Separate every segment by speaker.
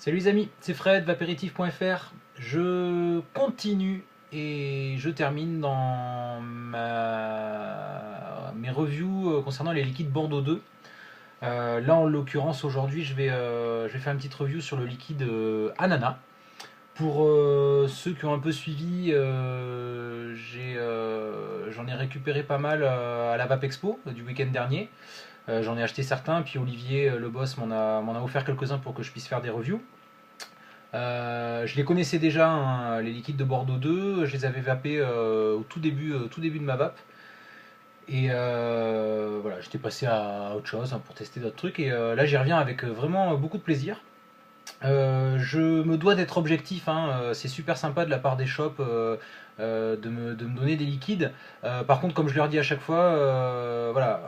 Speaker 1: Salut les amis, c'est Fred, vapéritif.fr. Je continue et je termine dans mes reviews concernant les liquides Bordeaux 2. Là en l'occurrence aujourd'hui je vais faire une petite review sur le liquide ananas. Pour ceux qui ont un peu suivi, j'en ai récupéré pas mal à la Vape Expo du week-end dernier. J'en ai acheté certains, puis Olivier, le boss, m'en a offert quelques-uns pour que je puisse faire des reviews. Je les connaissais déjà, hein, les liquides de Bordeaux 2, je les avais vapés au tout début de ma vape. Et voilà, j'étais passé à autre chose, hein, pour tester d'autres trucs. Et là, j'y reviens avec vraiment beaucoup de plaisir. Je me dois d'être objectif, hein, c'est super sympa de la part des shops de me donner des liquides. Par contre, comme je leur dis à chaque fois, voilà,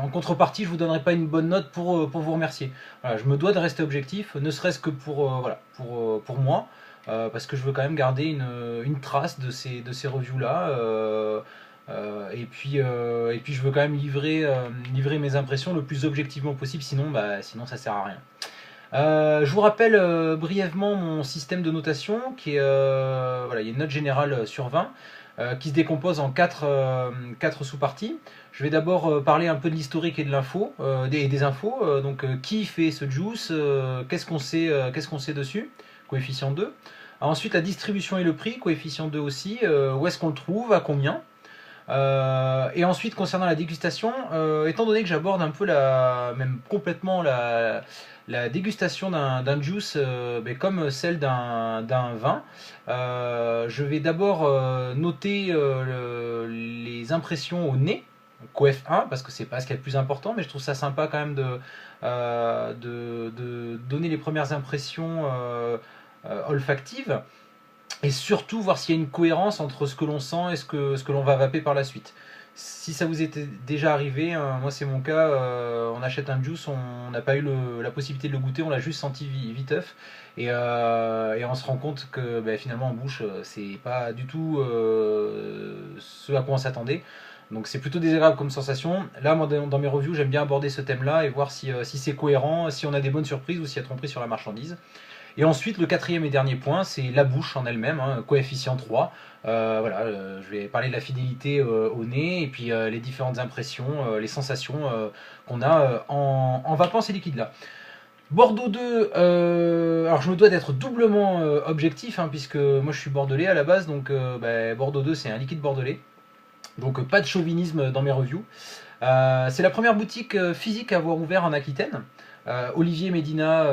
Speaker 1: en contrepartie, je vous donnerai pas une bonne note pour vous remercier. Voilà, je me dois de rester objectif, ne serait-ce que voilà, pour moi, parce que je veux quand même garder une trace de ces reviews-là. Et puis je veux quand même livrer mes impressions le plus objectivement possible, sinon ça sert à rien. Je vous rappelle brièvement mon système de notation qui est voilà, il y a une note générale sur 20 qui se décompose en 4 sous-parties. Je vais d'abord parler un peu de l'historique et de l'info, des infos. Qui fait ce juice, qu'est-ce qu'on sait dessus, coefficient 2. Ensuite la distribution et le prix, coefficient 2 aussi, où est-ce qu'on le trouve, à combien. Et ensuite, concernant la dégustation, étant donné que j'aborde un peu même complètement la dégustation d'un juice, comme celle d'un vin, je vais d'abord noter les impressions au nez, coef 1, parce que c'est pas ce qui est le plus important, mais je trouve ça sympa quand même de donner les premières impressions olfactives. Et surtout voir s'il y a une cohérence entre ce que l'on sent et ce que l'on va vaper par la suite. Si ça vous était déjà arrivé, moi c'est mon cas, on achète un juice, on n'a pas eu la possibilité de le goûter, on l'a juste senti viteuf, et on se rend compte que finalement en bouche c'est pas du tout ce à quoi on s'attendait. Donc c'est plutôt désagréable comme sensation. Là, moi, dans mes reviews, j'aime bien aborder ce thème-là et voir si c'est cohérent, si on a des bonnes surprises ou s'il y a tromperie sur la marchandise. Et ensuite, le quatrième et dernier point, c'est la bouche en elle-même, hein, coefficient 3. Voilà, je vais parler de la fidélité au nez et puis les différentes impressions, les sensations qu'on a en vapant ces liquides-là. Bordeaux 2, alors je me dois d'être doublement objectif, hein, puisque moi je suis bordelais à la base, donc Bordeaux 2 c'est un liquide bordelais. Donc pas de chauvinisme dans mes reviews. C'est la première boutique physique à avoir ouvert en Aquitaine. Olivier Medina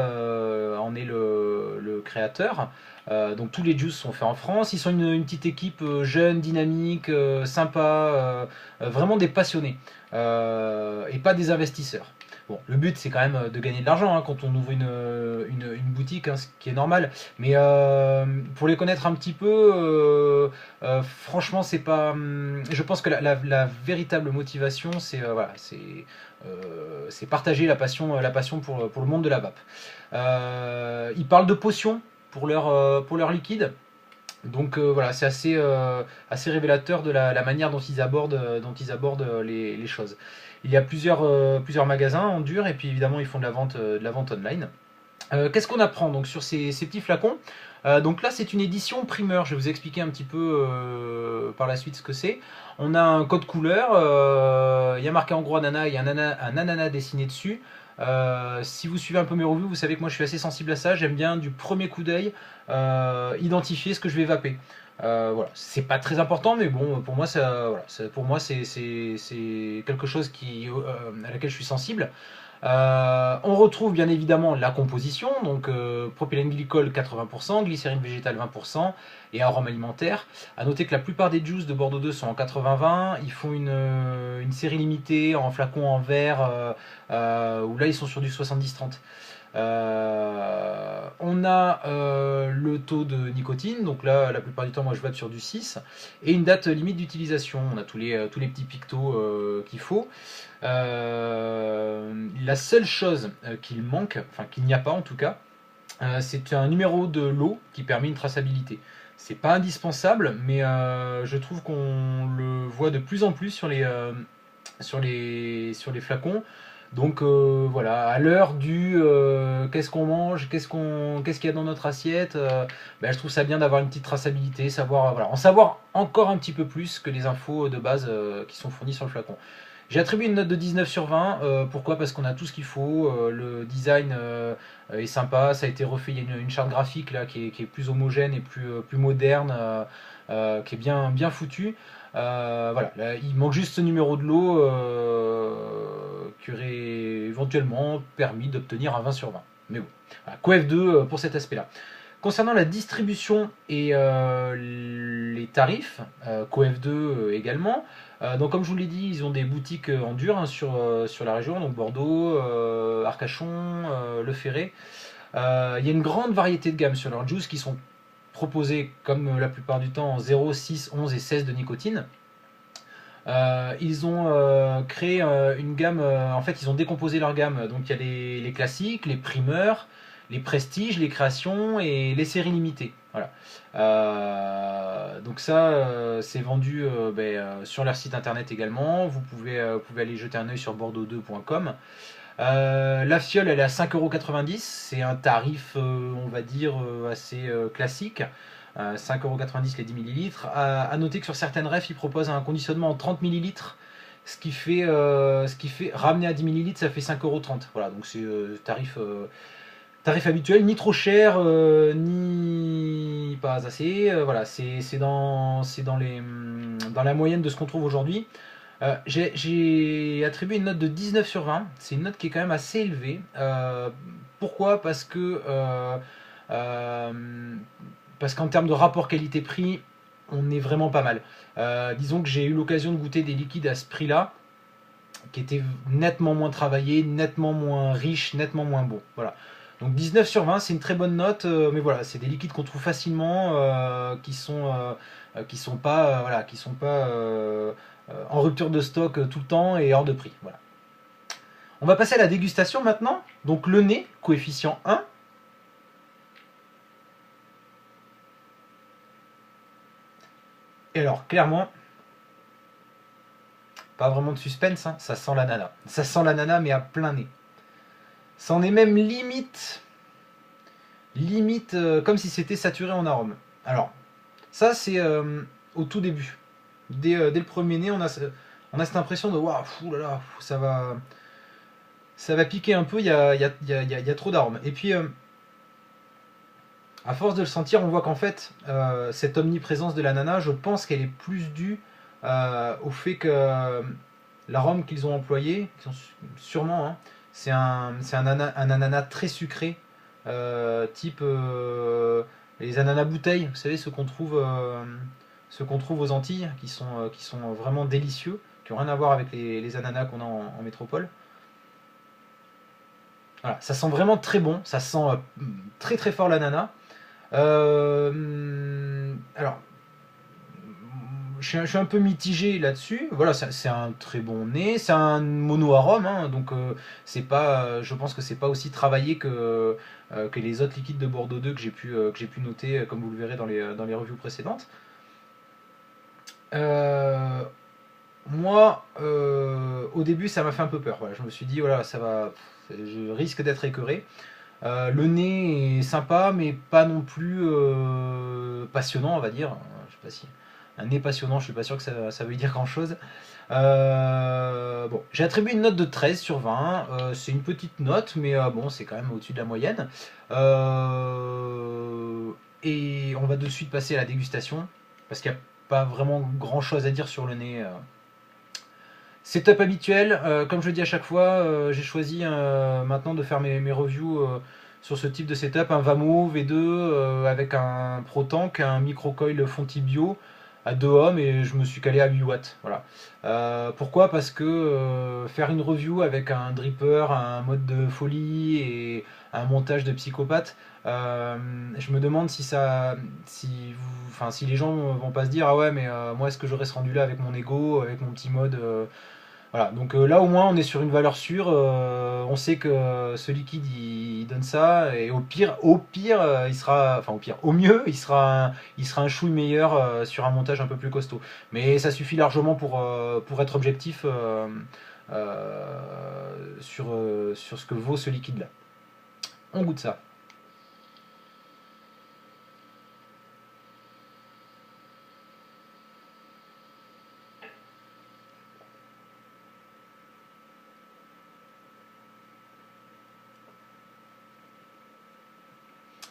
Speaker 1: en est le créateur. Donc tous les juices sont faits en France. Ils sont une petite équipe jeune, dynamique, sympa, vraiment des passionnés et pas des investisseurs. Bon, le but c'est quand même de gagner de l'argent, hein, quand on ouvre une boutique, hein, ce qui est normal. Mais pour les connaître un petit peu, franchement, c'est pas. Je pense que la véritable motivation, c'est voilà, c'est partager la passion pour le monde de la vape. Ils parlent de potions pour leur liquide. Donc voilà, c'est assez révélateur de la manière dont ils abordent les choses. Il y a plusieurs magasins en dur et puis évidemment ils font de la vente online. Qu'est-ce qu'on apprend donc sur ces petits flacons? Donc là c'est une édition primeur, je vais vous expliquer un petit peu par la suite ce que c'est. On a un code couleur, il y a marqué en gros ananas, il y a un ananas dessiné dessus. Si vous suivez un peu mes reviews, vous savez que moi je suis assez sensible à ça, j'aime bien du premier coup d'œil identifier ce que je vais vaper. Voilà, c'est pas très important, mais bon, pour moi, pour moi c'est quelque chose à laquelle je suis sensible. On retrouve bien évidemment la composition, donc propylène glycol 80%, glycérine végétale 20% et arôme alimentaire. A noter que la plupart des juices de Bordeaux 2 sont en 80-20, ils font une série limitée en flacon en verre, où là ils sont sur du 70-30. On a le taux de nicotine, donc là la plupart du temps moi je vape sur du 6, et une date limite d'utilisation. On a tous les petits pictos qu'il faut. La seule chose qu'il manque, enfin qu'il n'y a pas en tout cas, c'est un numéro de lot qui permet une traçabilité. C'est pas indispensable, mais je trouve qu'on le voit de plus en plus sur les flacons. Donc voilà, à l'heure du qu'est-ce qu'on mange, qu'est-ce qu'il y a dans notre assiette, ben, je trouve ça bien d'avoir une petite traçabilité, savoir, voilà, en savoir encore un petit peu plus que les infos de base qui sont fournies sur le flacon. J'ai attribué une note de 19 sur 20. Pourquoi? Parce qu'on a tout ce qu'il faut. Le design est sympa. Ça a été refait. Il y a une charte graphique là qui est plus homogène et plus moderne, qui est bien foutue. Voilà, là, il manque juste ce numéro de lot qui aurait éventuellement permis d'obtenir un 20 sur 20. Mais bon, voilà, CoF 2 pour cet aspect-là. Concernant la distribution et les tarifs, CoF 2 également. Donc comme je vous l'ai dit, ils ont des boutiques en dur hein, sur la région, donc Bordeaux, Arcachon, Le Ferret. Il y a une grande variété de gammes sur leurs juice qui sont proposés comme la plupart du temps en 0, 6, 11 et 16 de nicotine. Ils ont créé une gamme, en fait ils ont décomposé leur gamme, donc il y a les classiques, les primeurs, les prestiges, les créations et les séries limitées. Voilà. Donc ça c'est vendu sur leur site internet également, vous pouvez aller jeter un œil sur bordeaux2.com. La fiole elle est à 5,90 €, c'est un tarif on va dire assez classique. 5,90 € les 10 millilitres. À noter que sur certaines refs, ils proposent un conditionnement en 30 millilitres, ce qui fait ramener à 10 millilitres, ça fait 5,30 €. Voilà, donc c'est tarif habituel, ni trop cher, ni pas assez. Voilà, c'est dans la moyenne de ce qu'on trouve aujourd'hui. J'ai attribué une note de 19 sur 20. C'est une note qui est quand même assez élevée. Pourquoi? Parce qu'en termes de rapport qualité-prix, on est vraiment pas mal. Disons que j'ai eu l'occasion de goûter des liquides à ce prix-là, qui étaient nettement moins travaillés, nettement moins riches, nettement moins bons. Voilà. Donc 19 sur 20, c'est une très bonne note, mais voilà, c'est des liquides qu'on trouve facilement, qui sont pas, en rupture de stock tout le temps et hors de prix. Voilà. On va passer à la dégustation maintenant. Donc le nez, coefficient 1. Et alors, clairement, pas vraiment de suspense, hein, ça sent l'ananas. Ça sent l'ananas, mais à plein nez. Ça en est même limite comme si c'était saturé en arôme. Alors, ça c'est au tout début. Dès le premier nez, on a cette impression de waouh, là, ça va piquer un peu, il y a trop d'arômes. Et puis, à force de le sentir, on voit qu'en fait, cette omniprésence de l'ananas, je pense qu'elle est plus due au fait que l'arôme qu'ils ont employé, sûrement, hein, c'est un ananas très sucré, type les ananas bouteilles, vous savez, ceux qu'on trouve aux Antilles, qui sont vraiment délicieux, qui n'ont rien à voir avec les ananas qu'on a en métropole. Voilà, ça sent vraiment très bon, ça sent très très fort l'ananas. Alors, je suis un peu mitigé là-dessus. Voilà, c'est un très bon nez, c'est un mono-arôme, hein, donc je pense que c'est pas aussi travaillé que les autres liquides de Bordeaux 2 que j'ai pu noter, comme vous le verrez dans les reviews précédentes. Moi, au début, ça m'a fait un peu peur. Voilà, je me suis dit, voilà, je risque d'être écœuré. Le nez est sympa, mais pas non plus passionnant, on va dire. Je sais pas si un nez passionnant, je suis pas sûr que ça veut dire grand chose. Bon, j'ai attribué une note de 13 sur 20. C'est une petite note, mais bon, c'est quand même au-dessus de la moyenne. Et on va de suite passer à la dégustation, parce qu'il n'y a pas vraiment grand chose à dire sur le nez. Setup habituel, comme je le dis à chaque fois, j'ai choisi maintenant de faire mes reviews sur ce type de setup, un Vamo V2 avec un Pro Tank, un micro-coil Fonti Bio à 2 ohms et je me suis calé à 8 watts. Voilà. Pourquoi? Parce que faire une review avec un dripper, un mode de folie et un montage de psychopathe, je me demande si les gens vont pas se dire ah ouais mais moi est-ce que j'aurais ce rendu là avec mon ego, avec mon petit mode voilà, donc là au moins on est sur une valeur sûre, on sait que ce liquide il donne ça, et au mieux il sera un chouille meilleur sur un montage un peu plus costaud. Mais ça suffit largement pour être objectif sur ce que vaut ce liquide-là. On goûte ça.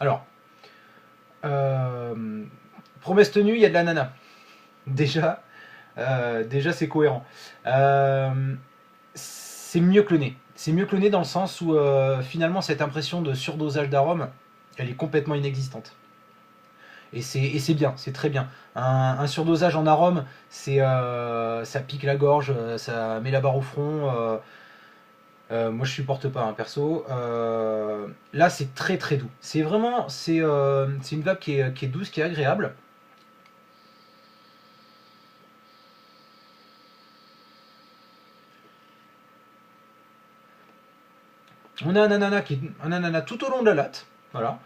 Speaker 1: Alors, promesse tenue, il y a de l'ananas. Déjà, c'est cohérent. C'est mieux que le nez. C'est mieux que le nez dans le sens où finalement cette impression de surdosage d'arôme, elle est complètement inexistante. Et c'est bien, c'est très bien. Un surdosage en arôme, ça pique la gorge, ça met la barre au front. Moi je supporte pas, hein, perso. Là c'est très très doux. C'est vraiment, c'est une vape qui est douce, qui est agréable. On a un ananas tout au long de la latte, voilà.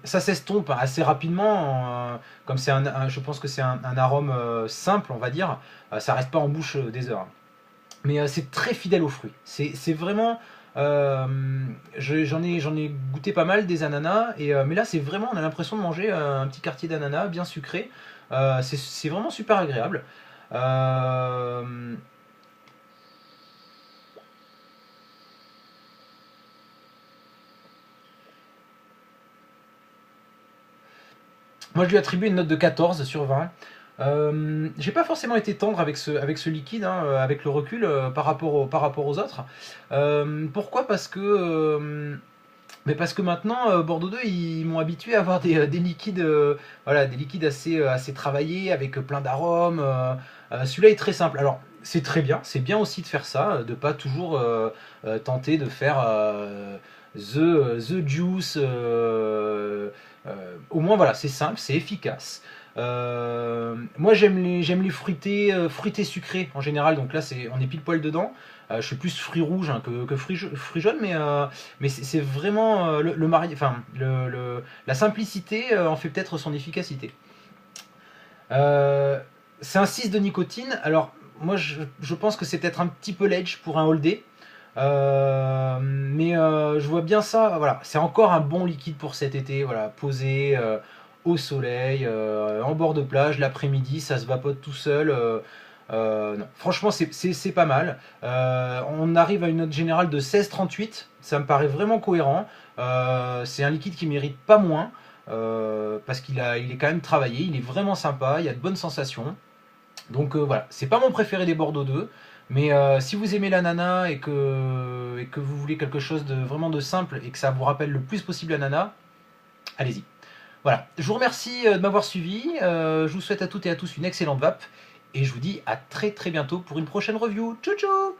Speaker 1: Ça s'estompe assez rapidement, comme je pense que c'est un arôme simple, on va dire. Ça reste pas en bouche des heures. Mais c'est très fidèle aux fruits. C'est vraiment. J'en ai goûté pas mal des ananas, mais là c'est vraiment, on a l'impression de manger un petit quartier d'ananas bien sucré. C'est vraiment super agréable. Euh, Moi, je lui attribue une note de 14 sur 20. J'ai pas forcément été tendre avec ce liquide, hein, avec le recul par rapport aux autres. Pourquoi? Parce que maintenant, Bordeaux 2, ils m'ont habitué à avoir des liquides, voilà, des liquides assez travaillés, avec plein d'arômes. Celui-là est très simple. Alors, c'est très bien, c'est bien aussi de faire ça, de pas toujours tenter de faire the juice. Au moins, voilà, c'est simple, c'est efficace. Moi, j'aime les fruités sucrés en général, donc là, on est pile poil dedans. Je suis plus fruits rouges, hein, que fruits jaunes, mais c'est vraiment enfin, la simplicité en fait peut-être son efficacité. Euh, c'est un 6 de nicotine. Alors, moi, je pense que c'est peut-être un petit peu ledge pour un all day. Mais je vois bien ça. Voilà, c'est encore un bon liquide pour cet été. Voilà, posé au soleil, en bord de plage, l'après-midi, ça se vapote tout seul. Non, franchement, c'est pas mal. On arrive à une note générale de 16,38. Ça me paraît vraiment cohérent. C'est un liquide qui mérite pas moins. Parce il est quand même travaillé, il est vraiment sympa, il y a de bonnes sensations. Donc voilà, c'est pas mon préféré des Bordeaux 2, mais si vous aimez l'ananas et que vous voulez quelque chose de vraiment de simple et que ça vous rappelle le plus possible l'ananas, allez-y. Voilà, je vous remercie de m'avoir suivi, je vous souhaite à toutes et à tous une excellente vape, et je vous dis à très très bientôt pour une prochaine review. Tchou tchou.